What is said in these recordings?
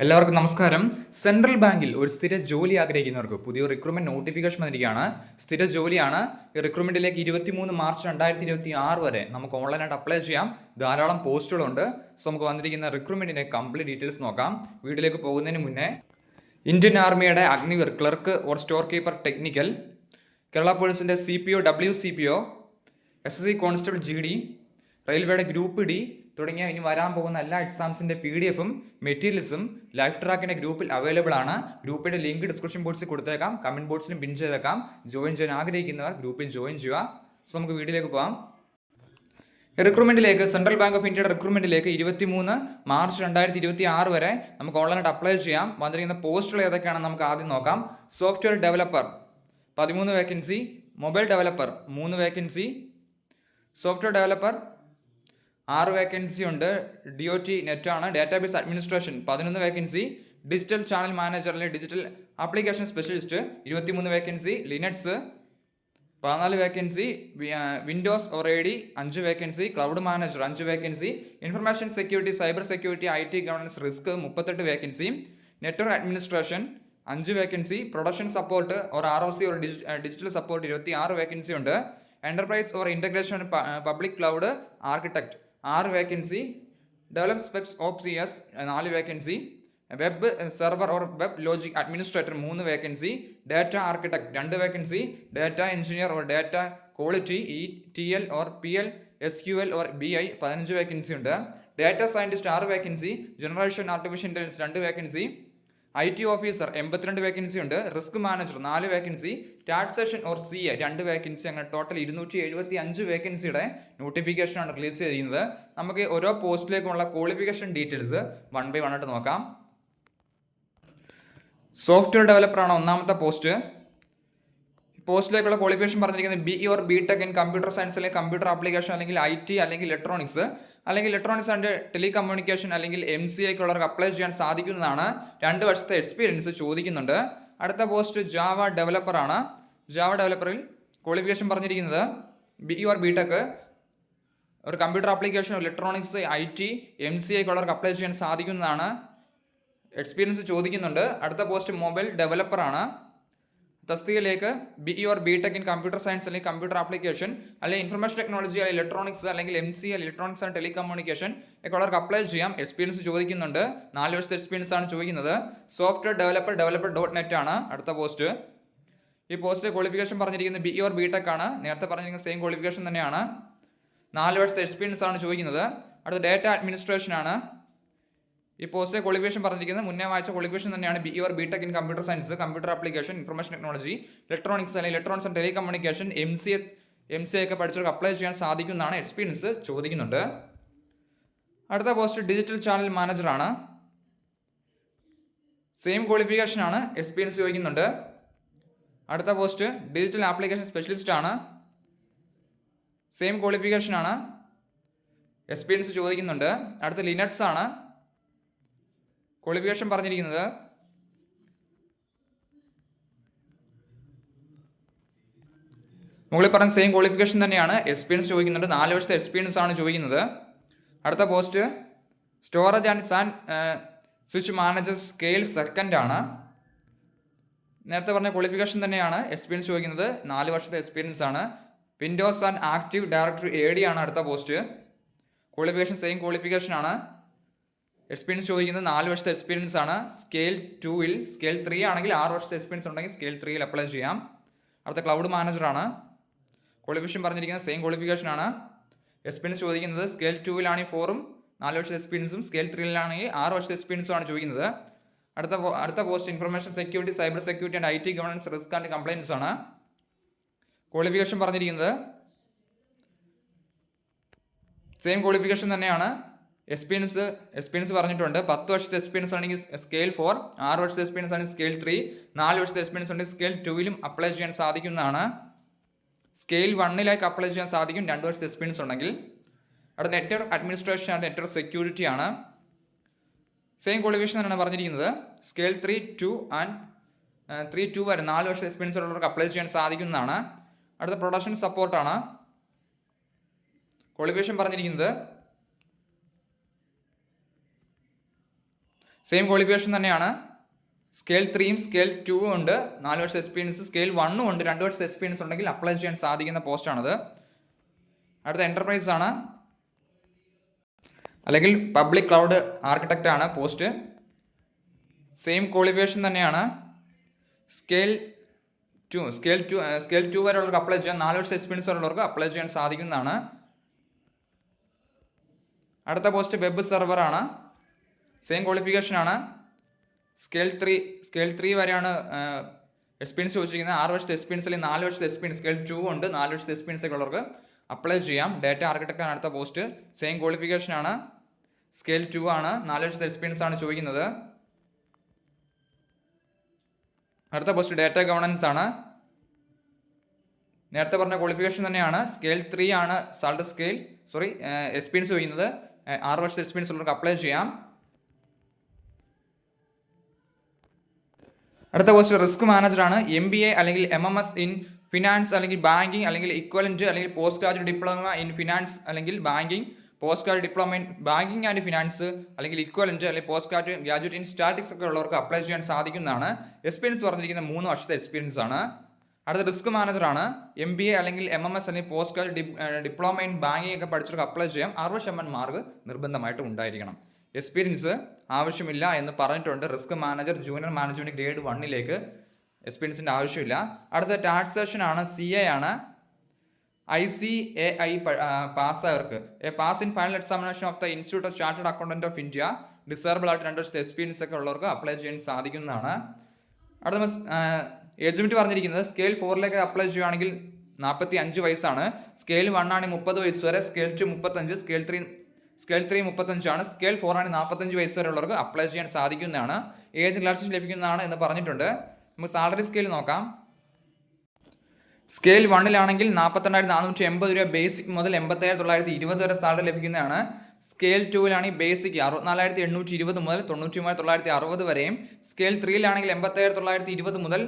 എല്ലാവർക്കും നമസ്കാരം. സെൻട്രൽ ബാങ്കിൽ ഒരു സ്ഥിര ജോലി ആഗ്രഹിക്കുന്നവർക്ക് പുതിയ റിക്രൂട്ട്മെന്റ് നോട്ടിഫിക്കേഷൻ വന്നിരിക്കുകയാണ്. സ്ഥിര ജോലിയാണ്. ഈ റിക്രൂട്ട്മെന്റിലേക്ക് 23 മാർച്ച് 2026 വരെ നമുക്ക് ഓൺലൈനായിട്ട് അപ്ലൈ ചെയ്യാം. ധാരാളം പോസ്റ്റുകളുണ്ട്. സോ നമുക്ക് വന്നിരിക്കുന്ന റിക്രൂട്ട്മെന്റിന്റെ കംപ്ലീറ്റ് ഡീറ്റെയിൽസ് നോക്കാം. വീഡിയോയിലേക്ക് പോകുന്നതിന് മുന്നേ ഇന്ത്യൻ ആർമിയുടെ Agniveer clerk or store keeper technical, Kerala പോലീസിന്റെ CPO WCPO, SSC constable GD, റെയിൽവേയുടെ ഗ്രൂപ്പ് ഡി തുടങ്ങിയ ഇനി വരാൻ പോകുന്ന എല്ലാ എക്സാംസിന്റെ PDF-ഉം മെറ്റീരിയൽസും ലൈഫ് ട്രാക്കിന്റെ ഗ്രൂപ്പിൽ അവൈലബിൾ ആണ്. ഗ്രൂപ്പിന്റെ ലിങ്ക് ഡിസ്ക്രിപ്ഷൻ ബോക്സിൽ കൊടുത്തേക്കാം, കമന്റ് ബോക്സിലും പിൻ ചെയ്തേക്കാം. ജോയിൻ ചെയ്യാൻ ആഗ്രഹിക്കുന്നവർ ഗ്രൂപ്പിൽ ജോയിൻ ചെയ്യുക. സോ നമുക്ക് വീഡിയോയിലേക്ക് പോകാം. റിക്രൂട്ട്മെന്റിലേക്ക് സെൻട്രൽ ബാങ്ക് ഓഫ് ഇന്ത്യയുടെ റിക്രൂട്ട്മെന്റിലേക്ക് 23 മാർച്ച് 2026 വരെ നമുക്ക് ഓൺലൈനായിട്ട് അപ്ലൈ ചെയ്യാം. വന്നിരിക്കുന്ന പോസ്റ്റുകൾ ഏതൊക്കെയാണെന്ന് നമുക്ക് ആദ്യം നോക്കാം. Software developer 13 vacancy, mobile developer 3 vacancy, software developer 6 vacancy ഉണ്ട്. DOT നെറ്റാണ്. Database administration 11 vacancy, digital channel manager അല്ലെങ്കിൽ digital application specialist 23 vacancy, Linux 14 vacancy, Windows or AD 5 vacancy, cloud manager 5 vacancy, information security, cyber security, IT governance risk 38 vacancy, network administration 5 vacancy, production support or ROC or digital support 26 vacancy ഉണ്ട്. Enterprise or integration public cloud architect 6 vacancy, develop specs of CS 4 vacancy, web server or web logic administrator 3 vacancy, data architect 2 vacancy, data engineer or data quality ETL or PL SQL or BI 15 vacancy ഉണ്ട്. Data scientist 6 vacancy, generation artificial intelligence 2 vacancy, IT officer 82 vacancy ഉണ്ട്. Risk manager 4 vacancy, taxation or CA 2 vacancy. അങ്ങനെ total 275 വേക്കൻസിയുടെ നോട്ടിഫിക്കേഷനാണ് release ചെയ്യുന്നത്. നമുക്ക് ഓരോ പോസ്റ്റിലേക്കുമുള്ള qualification details 1 by 1 ആയിട്ട് നോക്കാം. സോഫ്റ്റ്വെയർ ഡെവലപ്പറാണ് ഒന്നാമത്തെ പോസ്റ്റ്. പോസ്റ്റിലേക്കുള്ള ക്വാളിഫിക്കേഷൻ പറഞ്ഞിരിക്കുന്നത് BE or BTech in computer science അല്ലെങ്കിൽ കമ്പ്യൂട്ടർ ആപ്ലിക്കേഷൻ അല്ലെങ്കിൽ IT അല്ലെങ്കിൽ ഇലക്ട്രോണിക്സ് അല്ലെങ്കിൽ ഇലക്ട്രോണിക്സ് ആൻഡ് ടെലികമ്മ്യൂണിക്കേഷൻ അല്ലെങ്കിൽ MCAക്കുള്ളവർക്ക് അപ്ലൈ ചെയ്യാൻ സാധിക്കുന്നതാണ്. 2 വർഷത്തെ എക്സ്പീരിയൻസ് ചോദിക്കുന്നുണ്ട്. അടുത്ത പോസ്റ്റ് ജാവ ഡെവലപ്പർ ആണ്. ജാവ ഡെവലപ്പറിൽ ക്വാളിഫിക്കേഷൻ പറഞ്ഞിരിക്കുന്നത് BE ഓർ BTech ഒരു കമ്പ്യൂട്ടർ ആപ്ലിക്കേഷൻ, ഇലക്ട്രോണിക്സ്, IT MCAക്കുള്ളവർക്ക് അപ്ലൈ ചെയ്യാൻ സാധിക്കുന്നതാണ്. എക്സ്പീരിയൻസ് ചോദിക്കുന്നുണ്ട്. അടുത്ത പോസ്റ്റ് മൊബൈൽ ഡെവലപ്പർ ആണ്. തസ്തികയിലേക്ക് BE or BTech in computer science അല്ലെങ്കിൽ കമ്പ്യൂട്ടർ ആപ്ലിക്കേഷൻ അല്ലെങ്കിൽ ഇൻഫർമേഷൻ ടെക്നോളജി അല്ലെങ്കിൽ ഇലക്ട്രോണിക്സ് അല്ലെങ്കിൽ MCA ഇലക്ട്രോണിക്സ് ആൻഡ് ടെലികമ്മ്യൂണിക്കേഷൻ ഒക്കെ ഉള്ളവർക്ക് അപ്ലൈ ചെയ്യാം. എക്സ്പീരിയൻസ് ചോദിക്കുന്നുണ്ട്. 4 വർഷത്തെ എക്സ്പീരിയൻസ് ആണ് ചോദിക്കുന്നത്. സോഫ്റ്റ്വെയർ ഡെവലപ്പർ .NET ആണ് അടുത്ത പോസ്റ്റ്. ഈ പോസ്റ്റ് ക്വാളിഫിക്കേഷൻ പറഞ്ഞിരിക്കുന്നത് BE ഓർ BTech ആണ്. നേരത്തെ പറഞ്ഞിരിക്കുന്ന സെയിം ക്വാളിഫിക്കേഷൻ തന്നെയാണ്. 4 വർഷത്തെ എക്സ്പീരിയൻസ് ആണ് ചോദിക്കുന്നത്. അടുത്ത ഡാറ്റ അഡ്മിനിസ്ട്രേഷൻ ആണ്. ഈ പോസ്റ്റ് ക്വാളിഫിക്കേഷൻ പറഞ്ഞിരിക്കുന്നത് മുന്നേ വായിച്ച ക്വാളിഫിക്കേഷൻ തന്നെയാണ്. BE or BTech in computer science, computer application, information technology, electronics അല്ലെങ്കിൽ ഇലക്ട്രോണിക്സ് ആൻഡ് ടെലികമ്മ്യൂണിക്കേഷൻ, MCA ഒക്കെ പഠിച്ചവർക്ക് അപ്ലൈ ചെയ്യാൻ സാധിക്കുന്നതാണ്. എക്സ്പീരിയൻസ് ചോദിക്കുന്നുണ്ട്. അടുത്ത പോസ്റ്റ് ഡിജിറ്റൽ ചാനൽ മാനേജർ ആണ്. സെയിം ക്വാളിഫിക്കേഷൻ ആണ്. എക്സ്പീരിയൻസ് ചോദിക്കുന്നുണ്ട്. അടുത്ത പോസ്റ്റ് ഡിജിറ്റൽ ആപ്ലിക്കേഷൻ സ്പെഷ്യലിസ്റ്റ് ആണ്. സെയിം ക്വാളിഫിക്കേഷൻ ആണ്. എക്സ്പീരിയൻസ് ചോദിക്കുന്നുണ്ട്. അടുത്ത ലിനക്സ് ആണ്. ക്വാളിഫിക്കേഷൻ പറഞ്ഞിരിക്കുന്നത് മുകളിൽ പറഞ്ഞ സെയിം ക്വാളിഫിക്കേഷൻ തന്നെയാണ്. എക്സ്പീരിയൻസ് ചോദിക്കുന്നുണ്ട്. 4 വർഷത്തെ എക്സ്പീരിയൻസ് ആണ് ചോദിക്കുന്നത്. അടുത്ത post storage and switch manager scale second ആണ്. നേരത്തെ പറഞ്ഞ ക്വാളിഫിക്കേഷൻ തന്നെയാണ്. എക്സ്പീരിയൻസ് ചോദിക്കുന്നത്. 4 വർഷത്തെ എക്സ്പീരിയൻസ് ആണ്. Windows and active directory AD ആണ് അടുത്ത പോസ്റ്റ്. ക്വാളിഫിക്കേഷൻ സെയിം ക്വാളിഫിക്കേഷൻ ആണ്. എക്സ്പീരിയൻസ് ചോദിക്കുന്നത് 4 വർഷത്തെ എക്സ്പീരിയൻസ് ആണ്. സ്കെയിൽ 2-ൽ, സ്കെയിൽ 3 ആണെങ്കിൽ 6 വർഷത്തെ എക്സ്പീരിയൻസ് ഉണ്ടെങ്കിൽ സ്കെയിൽ 3-ൽ അപ്ലൈ ചെയ്യാം. അടുത്ത ക്ലൗഡ് മാനേജർ ആണ്. ക്വാളിഫിക്കേഷൻ പറഞ്ഞിരിക്കുന്നത് സെയിം ക്വാളിഫിക്കേഷൻ ആണ്. എക്സ്പീരിയൻസ് ചോദിക്കുന്നത് സ്കെയിൽ 2-ലാണെങ്കിൽ 4-ഉം 4 വർഷത്തെ എക്സ്പീരിയൻസും, സ്കെയിൽ 3-ലാണെങ്കിൽ 6 വർഷത്തെ എക്സ്പീരിയൻസും ആണ് ചോദിക്കുന്നത്. അടുത്ത post information security, cyber security and IT governance risk and compliance ആണ്. ക്വാളിഫിക്കേഷൻ പറഞ്ഞിരിക്കുന്നത് സെയിം ക്വാളിഫിക്കേഷൻ തന്നെയാണ്. എക്സ്പീരിയൻസ് പറഞ്ഞിട്ടുണ്ട്. 10 വർഷത്തെ എക്സ്പീരിയൻസ് ആണെങ്കിൽ സ്കെയിൽ 4, 6 വർഷത്തെ എക്സ്പീരിയൻസ് ആണെങ്കിൽ സ്കെയിൽ 3, 4 വർഷത്തെ എക്സ്പീരിയൻസ് ഉണ്ടെങ്കിൽ സ്കെയിൽ 2-ലും അപ്ലൈ ചെയ്യാൻ സാധിക്കുന്നതാണ്. സ്കെയിൽ 1-ലേക്ക് അപ്ലൈ ചെയ്യാൻ സാധിക്കും 2 വർഷത്തെ എക്സ്പീരിയൻസ് ഉണ്ടെങ്കിൽ. അവിടെ network administration and network security ആണ്. സെയിം ക്വാളിഫിക്കേഷൻ തന്നെയാണ് പറഞ്ഞിരിക്കുന്നത്. സ്കെയിൽ 3, 2 ആൻഡ് 3-2 വരെ 4 വർഷത്തെ എക്സ്പീരിയൻസ് ഉള്ളവർക്ക് അപ്ലൈ ചെയ്യാൻ സാധിക്കുന്നതാണ്. അടുത്ത പ്രൊഡക്ഷൻ സപ്പോർട്ടാണ്. ക്വാളിഫിക്കേഷൻ പറഞ്ഞിരിക്കുന്നത് സെയിം ക്വാളിഫിക്കേഷൻ തന്നെയാണ്. സ്കെയിൽ 3യും സ്കെയിൽ 2വും ഉണ്ട്, 4 വർഷം എക്സ്പീരിയൻസ്. സ്കെയിൽ 1ഉം ഉണ്ട്, 2 വർഷം എക്സ്പീരിയൻസ് ഉണ്ടെങ്കിൽ അപ്ലൈ ചെയ്യാൻ സാധിക്കുന്ന പോസ്റ്റാണത്. അടുത്ത എൻ്റർപ്രൈസ് ആണ്, അല്ലെങ്കിൽ പബ്ലിക് ക്ലൗഡ് ആർക്കിടെക്റ്റ് ആണ് പോസ്റ്റ്. സെയിം ക്വാളിഫിക്കേഷൻ തന്നെയാണ്. സ്കെയിൽ 2 വരെയുള്ളവർക്ക് അപ്ലൈ ചെയ്യാൻ, 4 വർഷം എക്സ്പീരിയൻസ് ഉള്ളവർക്ക് അപ്ലൈ ചെയ്യാൻ സാധിക്കുന്നതാണ്. അടുത്ത പോസ്റ്റ് വെബ് സെർവർ ആണ്. സെയിം ക്വാളിഫിക്കേഷൻ ആണ്. സ്കെയിൽ 3 വരെയാണ് എക്സ്പീരിയൻസ് ചോദിച്ചിരിക്കുന്നത്. 6 വർഷത്തെ എക്സ്പീരിയൻസ് അല്ലെങ്കിൽ 4 വർഷത്തെ എക്സ്പീരിയൻസ്. സ്കെയിൽ 2 ഉണ്ട്, 4 വർഷത്തെ എക്സ്പീരിയൻസ് ഒക്കെ ഉള്ളവർക്ക് അപ്ലൈ ചെയ്യാം. ഡാറ്റ ആർക്കിടെക്റ്റ് ആണ് അടുത്ത പോസ്റ്റ്. സെയിം ക്വാളിഫിക്കേഷൻ ആണ്. സ്കെയിൽ 2 ആണ്, 4 വർഷത്തെ എക്സ്പീരിയൻസ് ആണ് ചോദിക്കുന്നത്. അടുത്ത പോസ്റ്റ് ഡാറ്റ ഗവർണൻസ് ആണ്. നേരത്തെ പറഞ്ഞ ക്വാളിഫിക്കേഷൻ തന്നെയാണ്. സ്കെയിൽ 3 ആണ് എക്സ്പീരിയൻസ് ചോദിക്കുന്നത്. 6 വർഷത്തെ എക്സ്പീരിയൻസ് ഉള്ളവർക്ക് അപ്ലൈ ചെയ്യാം. അടുത്ത പോസ്റ്റ് റിസ്ക് മാനേജറാണ്. MBA അല്ലെങ്കിൽ MMS ഇൻ ഫിനാൻസ് അല്ലെങ്കിൽ ബാങ്കിങ് അല്ലെങ്കിൽ ഇക്വലന്റ് അല്ലെങ്കിൽ post graduate diploma in finance അല്ലെങ്കിൽ banking, post graduate diploma in banking and finance അല്ലെങ്കിൽ ഇക്വലന്റ് അല്ലെങ്കിൽ പോസ്റ്റ് ഗ്രാജുവേറ്റ് ഇൻ സ്റ്റാറ്റിക്സ് ഒക്കെ ഉള്ളവർക്ക് അപ്ലൈ ചെയ്യാൻ സാധിക്കുന്നതാണ്. എക്സ്പീരിയൻസ് പറഞ്ഞിരിക്കുന്ന 3 വർഷത്തെ എക്സ്പീരിയൻസ് ആണ്. അടുത്ത റിസ്ക് മാനേജറാണ്. MBA അല്ലെങ്കിൽ MMS അല്ലെങ്കിൽ post graduate diploma in banking ഒക്കെ പഠിച്ചവർക്ക് അപ്ലൈ ചെയ്യാം. 60% മാർക്ക് നിർബന്ധമായിട്ടും ഉണ്ടായിരിക്കണം. എക്സ്പീരിയൻസ് ആവശ്യമില്ല എന്ന് പറഞ്ഞിട്ടുണ്ട്. Risk manager junior management grade 1ലേക്ക് എക്സ്പീരിയൻസിൻ്റെ ആവശ്യമില്ല. അടുത്ത ടാക്സേഷൻ ആണ്. CA ആണ്. ICAI പാസ്സായവർക്ക് pass in final examination of the institute of chartered accountant of India, disable ആയിട്ട് 2 വർഷത്തെ എക്സ്പീരിയൻസ് ഒക്കെ ഉള്ളവർക്ക് അപ്ലൈ ചെയ്യാൻ സാധിക്കുന്നതാണ്. അടുത്ത ഏജ് ലിമിറ്റ് പറഞ്ഞിരിക്കുന്നത് സ്കെയിൽ 4ലേക്ക് അപ്ലൈ ചെയ്യുകയാണെങ്കിൽ 45 വയസ്സാണ്. സ്കെയിൽ 1 ആണെങ്കിൽ 30 വയസ്സ് വരെ, സ്കെയിൽ 2 35, സ്കെയിൽ 3 35 ആണ്. സ്കെയിൽ 4 ആണെങ്കിൽ 45 വയസ്സ് വരെ ഉള്ളവർക്ക് അപ്ലൈ ചെയ്യാൻ സാധിക്കുന്നതാണ്. ഏജ് റിലാക്സേഷൻ ലഭിക്കുന്നതാണ് എന്ന് പറഞ്ഞിട്ടുണ്ട്. നമുക്ക് സാലറി സ്കെയിൽ നോക്കാം. സ്കെയിൽ 1ലാണെങ്കിൽ 42,480 രൂപ ബേസിക് മുതൽ 87,920 വരെ സാലറി ലഭിക്കുന്നതാണ്. സ്കെയിൽ 2ലാണെങ്കിൽ ബേസിക് 64,820 മുതൽ 93,960 വരെയും, സ്കെയിൽ 3ലാണെങ്കിൽ 87,920 മുതൽ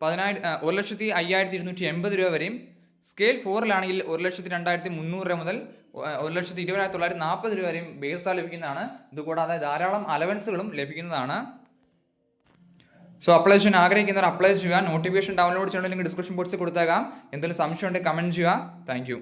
1,05,280 രൂപ വരെയും, സ്കെയിൽ 4ലാണെങ്കിൽ 1,02,300 രൂപ മുതൽ 1,20,940 രൂപ വരെയും ബേസ് സാലറി ലഭിക്കുന്നതാണ്. ഇതുകൂടാതെ ധാരാളം അലവൻസുകളും ലഭിക്കുന്നതാണ്. സോ അപ്ലൈ ചെയ്യാൻ ആഗ്രഹിക്കുന്നവർ അപ്ലൈ ചെയ്യുക. നോട്ടിഫിക്കേഷൻ ഡൗൺലോഡ് ചെയ്യണമെങ്കിൽ ഡിസ്ക്രിപ്ഷൻ ബോക്സിൽ കൊടുത്തേക്കാം. എന്തെങ്കിലും സംശയം ഉണ്ടെങ്കിൽ കമൻറ്റ് ചെയ്യുക. താങ്ക്